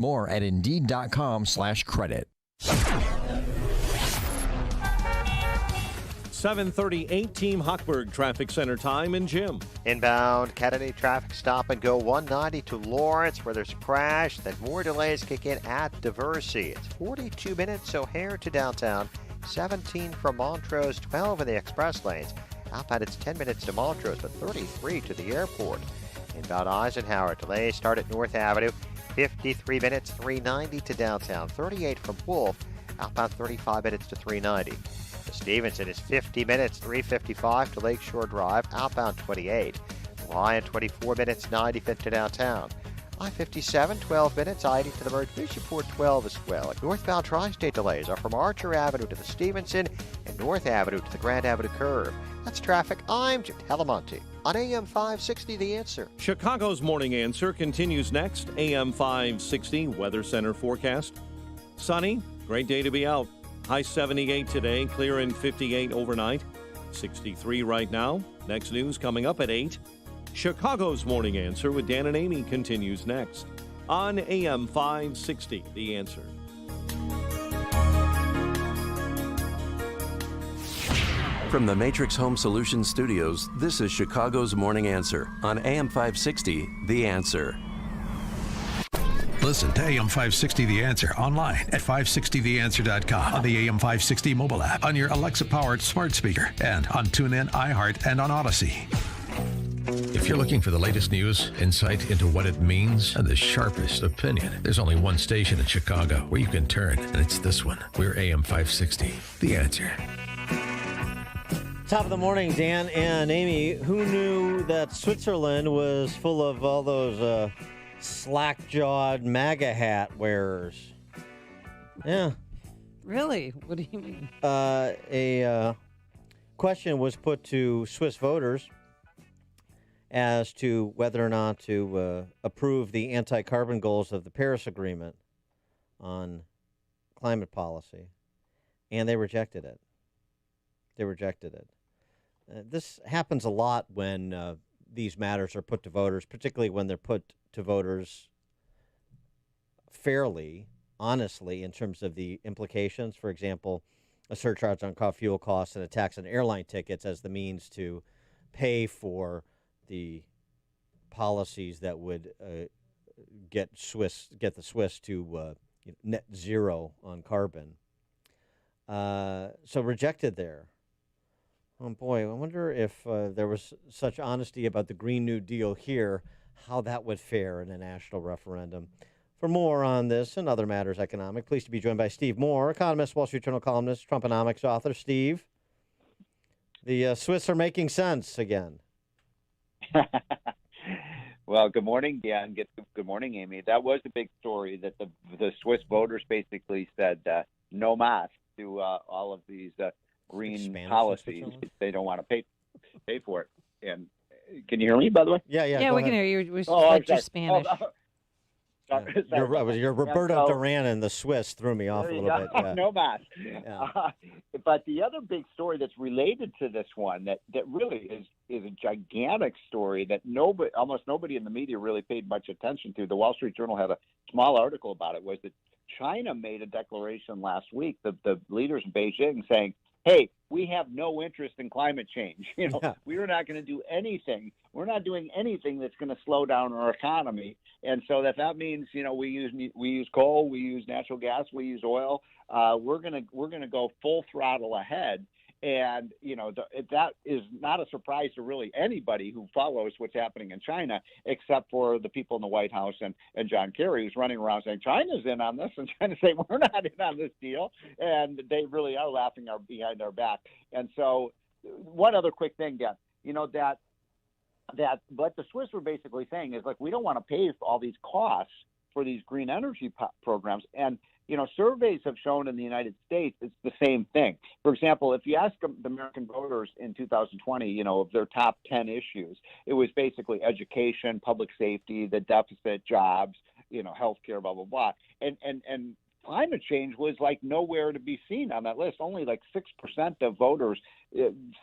More at Indeed.com/credit. 7:38 Team Hochberg Traffic Center time and Jim. Inbound Kennedy traffic stop and go 190 to Lawrence where there's a crash. Then more delays kick in at Diversey. It's 42 minutes O'Hare to downtown, 17 from Montrose, 12 in the express lanes. Outbound it's 10 minutes to Montrose, but 33 to the airport. Inbound Eisenhower, delays start at North Avenue, 53 minutes, 390 to downtown, 38 from Wolf. Outbound 35 minutes to 390. To Stevenson is 50 minutes, 355 to Lakeshore Drive, outbound 28. Lyon 24 minutes, 95 to downtown. I-57, 12 minutes, I-80 to the Merge Bishoport 12 as well. Northbound Tri-State delays are from Archer Avenue to the Stevenson and North Avenue to the Grand Avenue curve. That's traffic. I'm Jim Talamonte on AM 560, The Answer. Chicago's Morning Answer continues next. AM 560 Weather Center forecast. Sunny, great day to be out. High 78 today, clear in 58 overnight. 63 right now. Next news coming up at 8. Chicago's Morning Answer with Dan and Amy continues next on AM 560, The Answer. From the Matrix Home Solutions Studios, this is Chicago's Morning Answer on AM 560, The Answer. Listen to AM 560 The Answer online at 560theanswer.com, on the AM 560 mobile app, on your Alexa-powered smart speaker, and on TuneIn, iHeart, and on Odyssey. If you're looking for the latest news, insight into what it means, and the sharpest opinion, there's only one station in Chicago where you can turn, and it's this one. We're AM 560, The Answer. Top of the morning, Dan and Amy. Who knew that Switzerland was full of all those slack-jawed MAGA hat wearers? Yeah. Really? What do you mean? A question was put to Swiss voters as to whether or not to approve the anti-carbon goals of the Paris Agreement on climate policy, and they rejected it. This happens a lot when these matters are put to voters, particularly when they're put to voters fairly, honestly, in terms of the implications. For example, a surcharge on fuel costs and a tax on airline tickets as the means to pay for the policies that would get the Swiss to net zero on carbon. So rejected there. Oh, boy, I wonder if there was such honesty about the Green New Deal here, how that would fare in a national referendum. For more on this and other matters economic, pleased to be joined by Steve Moore, economist, Wall Street Journal columnist, Trumponomics author. Steve, the Swiss are making sense again. Well, good morning, Dan. Good morning, Amy. That was the big story that the Swiss voters basically said no mas to all of these green policies. They don't want to pay for it. And can you hear me, by the way? Yeah, we can hear you. We like your Spanish. Sorry. Your Roberto Duran and the Swiss threw me off a little bit. Yeah. No mas. Yeah. But the other big story that's related to this one that really is a gigantic story that almost nobody in the media really paid much attention to. The Wall Street Journal had a small article about it. Was that China made a declaration last week, the leaders in Beijing, saying, hey, we have no interest in climate change. We are not going to do anything. We're not doing anything that's going to slow down our economy. And so that means, we use coal, we use natural gas, we use oil. We're going to go full throttle ahead. And, that is not a surprise to really anybody who follows what's happening in China, except for the people in the White House and John Kerry, who's running around saying China's in on this and trying to say we're not in on this deal. And they really are laughing behind our back. And so one other quick thing, Dan, that what the Swiss were basically saying is, we don't want to pay for all these costs for these green energy programs. And surveys have shown in the United States it's the same thing. For example, if you ask the American voters in 2020, of their top 10 issues, it was basically education, public safety, the deficit, jobs, healthcare, blah, blah, blah. And climate change was like nowhere to be seen on that list. Only like 6% of voters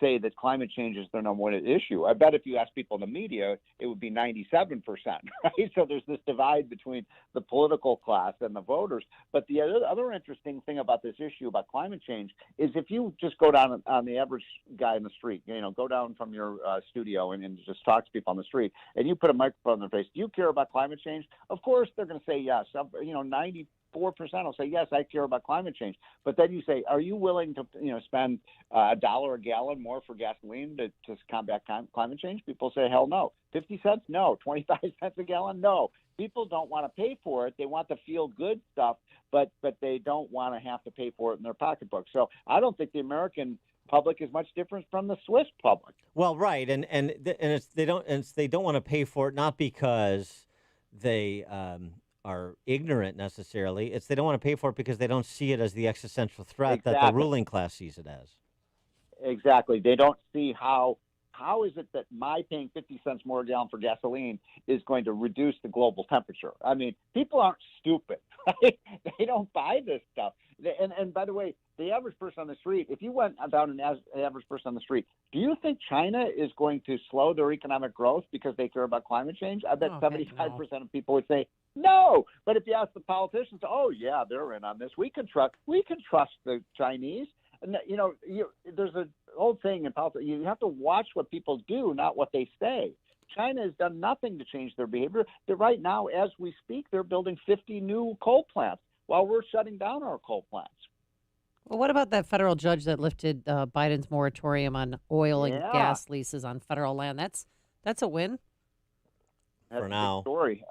say that climate change is their number one issue. I bet if you ask people in the media, it would be 97%, right? So there's this divide between the political class and the voters. But the other interesting thing about this issue about climate change is if you just go down on the average guy in the street, go down from your studio and just talk to people on the street, and you put a microphone in their face, do you care about climate change? Of course they're going to say yes. 94% will say, yes, I care about climate change. But then you say, are you willing to spend $1 a gallon more for gasoline to combat climate change? People say, hell no. 50 cents? No. 25 cents a gallon? No. People don't want to pay for it. They want the feel-good stuff, but they don't want to have to pay for it in their pocketbook. So I don't think the American public is much different from the Swiss public. Well, right, and they don't want to pay for it not because they are ignorant necessarily. It's they don't want to pay for it because they don't see it as the existential threat that the ruling class sees it as. Exactly. They don't see how is it that my paying 50 cents more a gallon for gasoline is going to reduce the global temperature? I mean, people aren't stupid, right? They don't buy this stuff. And by the way, the average person on the street, if you went down an average person on the street, do you think China is going to slow their economic growth because they care about climate change? I bet 75% of people would say no. But if you ask the politicians, oh yeah, they're in on this. We can trust the Chinese. And there's an old saying in politics: you have to watch what people do, not what they say. China has done nothing to change their behavior. Right now, as we speak, they're building 50 new coal plants while we're shutting down our coal plants. Well, what about that federal judge that lifted Biden's moratorium on oil and gas leases on federal land? That's a win. That's for now. A good story.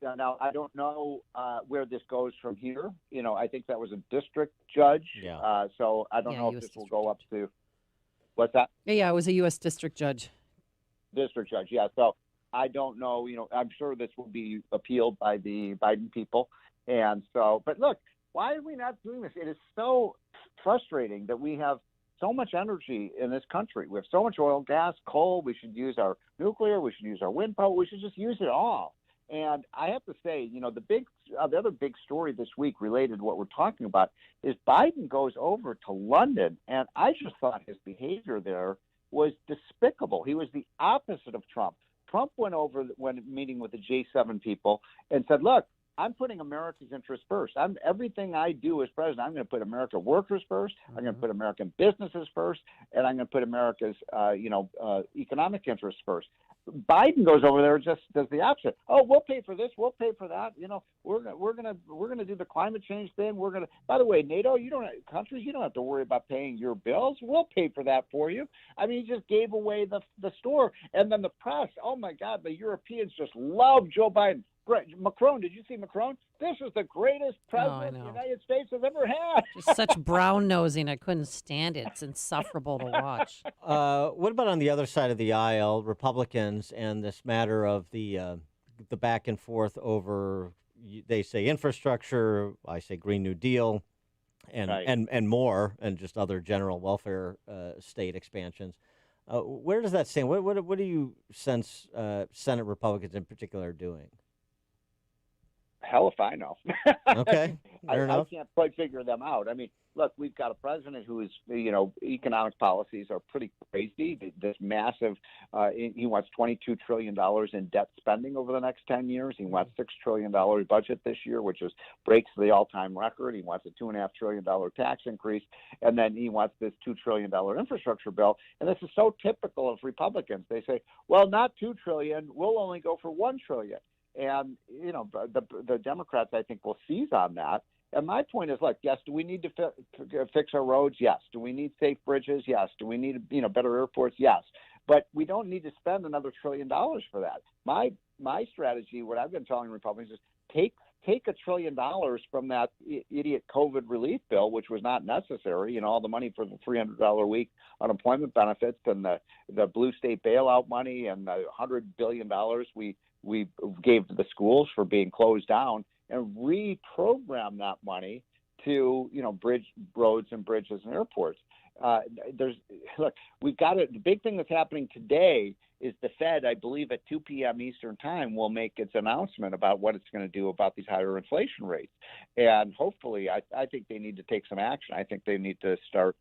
Now, I don't know where this goes from here. I think that was a district judge. Yeah. So I don't know if this will go up to – what's that? Yeah, it was a U.S. district judge. District judge, yeah. So I don't know. I'm sure this will be appealed by the Biden people. And so – but look, why are we not doing this? It is so frustrating that we have so much energy in this country. We have so much oil, gas, coal. We should use our nuclear. We should use our wind power. We should just use it all. And I have to say, the other big story this week related to what we're talking about is Biden goes over to London, and I just thought his behavior there was despicable. He was the opposite of Trump. Trump went over when meeting with the G7 people and said, look, I'm putting America's interests first. Everything I do as president, I'm going to put American workers first. I'm going to put American businesses first, and I'm going to put America's, economic interests first. Biden goes over there and just does the opposite. Oh, we'll pay for this. We'll pay for that. We're gonna do the climate change thing. By the way, NATO, you don't have to worry about paying your bills. We'll pay for that for you. I mean, he just gave away the store, and then the press. Oh my God, the Europeans just love Joe Biden. Great. Macron, did you see Macron? This is the greatest president the United States has ever had. Just such brown nosing. I couldn't stand it. It's insufferable to watch. What about on the other side of the aisle, Republicans, and this matter of the back and forth over, they say infrastructure, I say Green New Deal, and more, and just other general welfare state expansions. Where does that stand? What do you sense Senate Republicans in particular are doing? Hell if I know. Okay, fair enough. I can't quite figure them out. I mean, look, we've got a president who is, economic policies are pretty crazy. This massive, he wants $22 trillion in debt spending over the next 10 years. He wants $6 trillion budget this year, which breaks the all-time record. He wants a $2.5 trillion tax increase. And then he wants this $2 trillion infrastructure bill. And this is so typical of Republicans. They say, well, not $2 trillion. We'll only go for $1 trillion. And, the Democrats, I think, will seize on that. And my point is, look, yes, do we need to fix our roads? Yes. Do we need safe bridges? Yes. Do we need, better airports? Yes. But we don't need to spend another $1 trillion for that. My strategy, what I've been telling Republicans is take $1 trillion from that idiot COVID relief bill, which was not necessary, all the money for the $300 a week unemployment benefits and the blue state bailout money and the $100 billion we gave to the schools for being closed down, and reprogram that money to, bridge roads and bridges and airports. uh, there's look, we've got it. The big thing that's happening today is the Fed, I believe, at 2 p.m. Eastern time will make its announcement about what it's going to do about these higher inflation rates. And hopefully, I think they need to take some action. I think they need to start,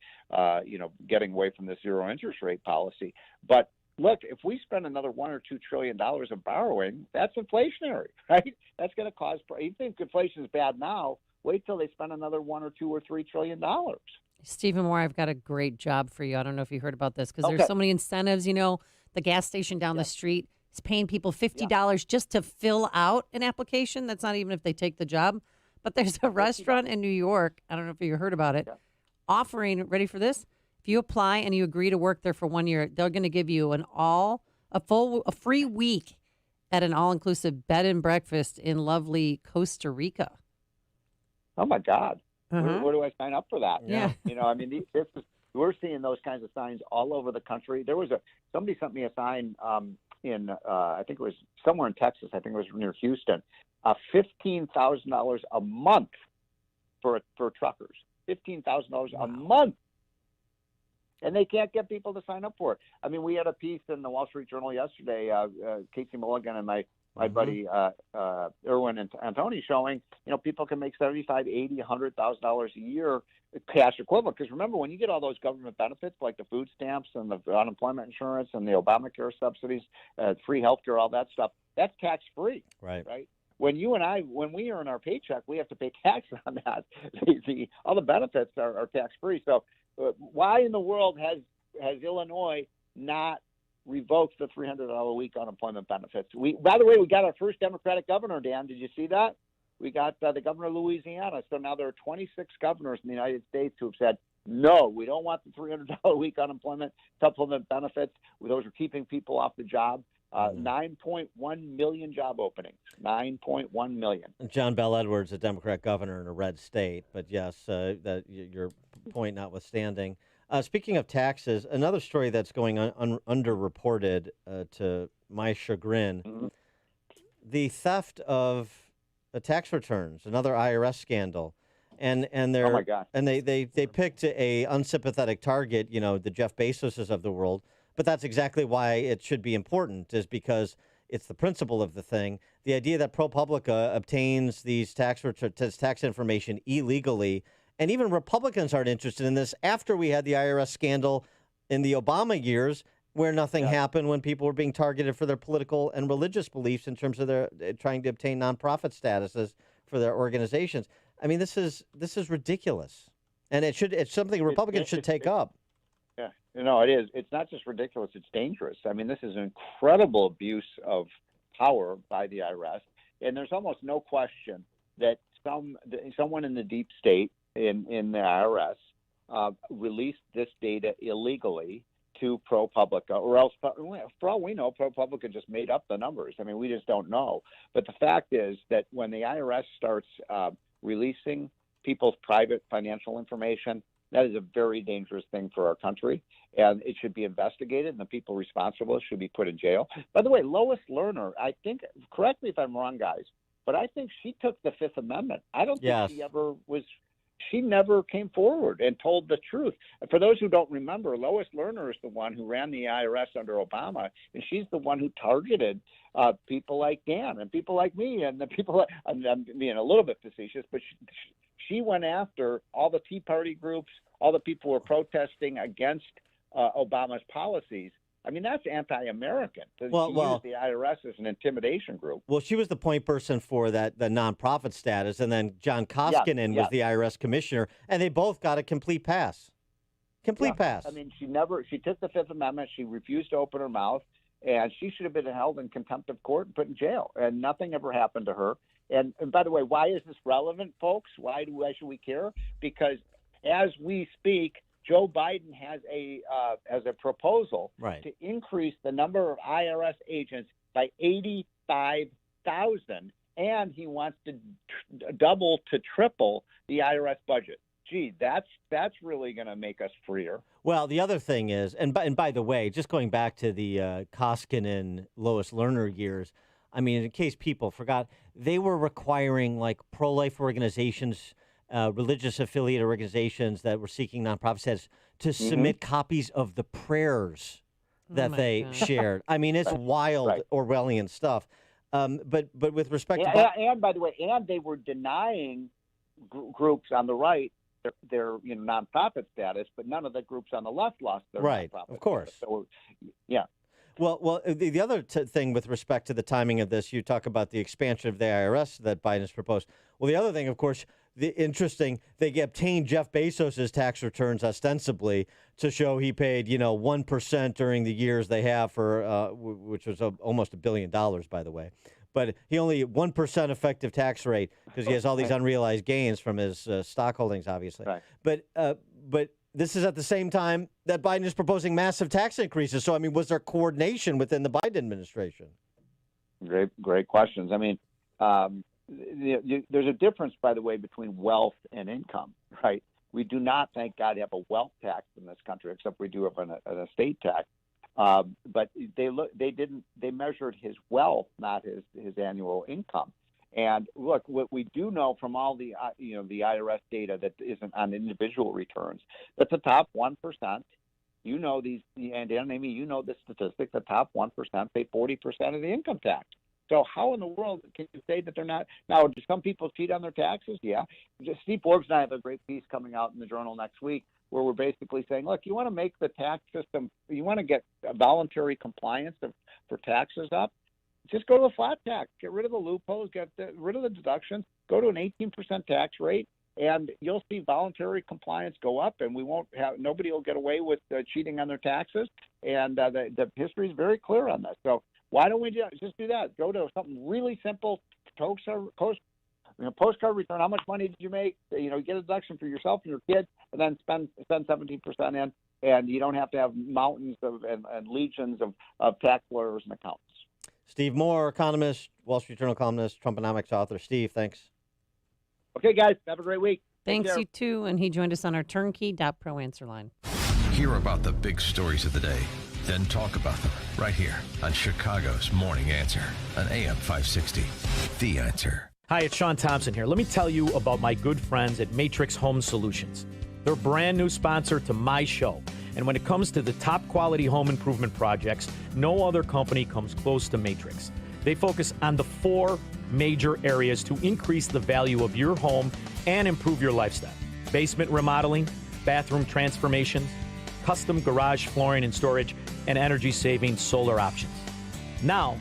getting away from this zero interest rate policy. But look, if we spend another $1 or $2 trillion of borrowing, that's inflationary, right? That's going to cause. You think inflation is bad now? Wait till they spend another $1 or $2 or $3 trillion. Stephen Moore, I've got a great job for you. I don't know if you heard about this because Okay. there's so many incentives. The gas station down the street is paying people $50 just to fill out an application. That's not even if they take the job. But there's a restaurant in New York, I don't know if you heard about it, offering, ready for this? If you apply and you agree to work there for 1 year, they're going to give you a free week at an all-inclusive bed and breakfast in lovely Costa Rica. Oh, my God. Uh-huh. Where do I sign up for that? Yeah. We're seeing those kinds of signs all over the country. Somebody sent me a sign in I think it was somewhere in Texas. I think it was near Houston. $15,000 a month for truckers. $15,000 a month, and they can't get people to sign up for it. I mean, we had a piece in the Wall Street Journal yesterday. Casey Mulligan and my buddy Erwin and Tony showing, people can make $75,000, $80,000, $100,000 a year cash equivalent. Because remember, when you get all those government benefits like the food stamps and the unemployment insurance and the Obamacare subsidies, free healthcare, all that stuff, that's tax free. Right. When we earn our paycheck, we have to pay tax on that. All the benefits are tax free. So why in the world has Illinois not revoked the $300 a week unemployment benefits? By the way, we got our first Democratic governor, Dan. Did you see that? We got the governor of Louisiana. So now there are 26 governors in the United States who have said, no, we don't want the $300 a week unemployment supplement benefits. Those are keeping people off the job. 9.1 million job openings. 9.1 million. John Bell Edwards, a Democrat governor in a red state. But yes, that your point notwithstanding. Speaking of taxes, another story that's going underreported to my chagrin, the theft of tax returns, another IRS scandal. And they're, oh my God. And they picked a unsympathetic target, the Jeff Bezoses of the world. But that's exactly why it should be important, is because it's the principle of the thing. The idea that ProPublica obtains these tax information illegally, and even Republicans aren't interested in this after we had the IRS scandal in the Obama years, where nothing happened when people were being targeted for their political and religious beliefs in terms of their trying to obtain nonprofit statuses for their organizations. I mean, this is ridiculous, and it's something Republicans should take up. Yeah, it is. It's not just ridiculous; it's dangerous. I mean, this is an incredible abuse of power by the IRS, and there's almost no question that someone in the deep state in the IRS released this data illegally to ProPublica, or else, for all we know, ProPublica just made up the numbers. I mean, we just don't know. But the fact is that when the IRS starts releasing people's private financial information, that is a very dangerous thing for our country, and it should be investigated, and the people responsible should be put in jail. By the way, Lois Lerner, I think, correct me if I'm wrong, guys, but I think she took the Fifth Amendment. I don't think she never came forward and told the truth. For those who don't remember, Lois Lerner is the one who ran the IRS under Obama, and she's the one who targeted people like Dan and people like me and the people. I'm being a little bit facetious, but she went after all the Tea Party groups, all the people who were protesting against Obama's policies. I mean, that's anti-American. She used the IRS as an intimidation group. Well, she was the point person for the nonprofit status, and then John Koskinen was the IRS commissioner, and they both got a complete pass. Pass. I mean, she took the Fifth Amendment. She refused to open her mouth, and she should have been held in contempt of court and put in jail, and nothing ever happened to her. And by the way, why is this relevant, folks? Why should we care? Because as we speak, Joe Biden has a proposal to increase the number of IRS agents by 85,000, and he wants to double to triple the IRS budget. Gee, that's really going to make us freer. Well, the other thing is, and by the way, just going back to the Koskinen, Lois Lerner years, I mean, in case people forgot, they were requiring like pro-life organizations religious affiliate organizations that were seeking nonprofit status to submit copies of the prayers that they shared. I mean, it's wild Orwellian stuff. But with respect to and by the way, and they were denying groups on the right their nonprofit status, but none of the groups on the left lost their nonprofit of course. status. So, yeah. Well, the other thing with respect to the timing of this, you talk about the expansion of the IRS that Biden has proposed. Well, the other thing, of course, they obtained Jeff Bezos' tax returns ostensibly to show he paid, 1% during the years they have for, which was almost $1 billion, by the way. But he only 1% effective tax rate because he has all these unrealized gains from his stock holdings, obviously. Right. But this is at the same time that Biden is proposing massive tax increases. So, I mean, was there coordination within the Biden administration? Great questions. I mean, there's a difference, by the way, between wealth and income, right? We do not, thank God, have a wealth tax in this country, except we do have an estate tax. But they measured his wealth, not his annual income. And look, what we do know from all the the IRS data that isn't on individual returns, that the top 1%, these, and Amy, the statistic, the top 1% pay 40% of the income tax. So how in the world can you say that they're not? Now, do some people cheat on their taxes? Yeah. Steve Forbes and I have a great piece coming out in the Journal next week where we're basically saying, look, you want to make the tax system, you want to get voluntary compliance for taxes up, just go to a flat tax. Get rid of the loopholes, get rid of the deductions, go to an 18% tax rate, and you'll see voluntary compliance go up, and nobody will get away with cheating on their taxes. And the history is very clear on this. So why don't we just do that? Go to something really simple, postcard return. How much money did you make? Get a deduction for yourself and your kids, and then spend 17% in, and you don't have to have mountains and legions of tax lawyers and accountants. Steve Moore, economist, Wall Street Journal columnist, Trumponomics author. Steve, thanks. Okay, guys, have a great week. Thanks, you too. And he joined us on our turnkey.pro answer line. Hear about the big stories of the day, then talk about them right here on Chicago's Morning Answer on AM 560. The Answer. Hi, it's Sean Thompson here. Let me tell you about my good friends at Matrix Home Solutions. They're a brand new sponsor to my show. And when it comes to the top quality home improvement projects, no other company comes close to Matrix. They focus on the 4 major areas to increase the value of your home and improve your lifestyle: basement remodeling, bathroom transformations, custom garage flooring and storage, and energy-saving solar options. Now,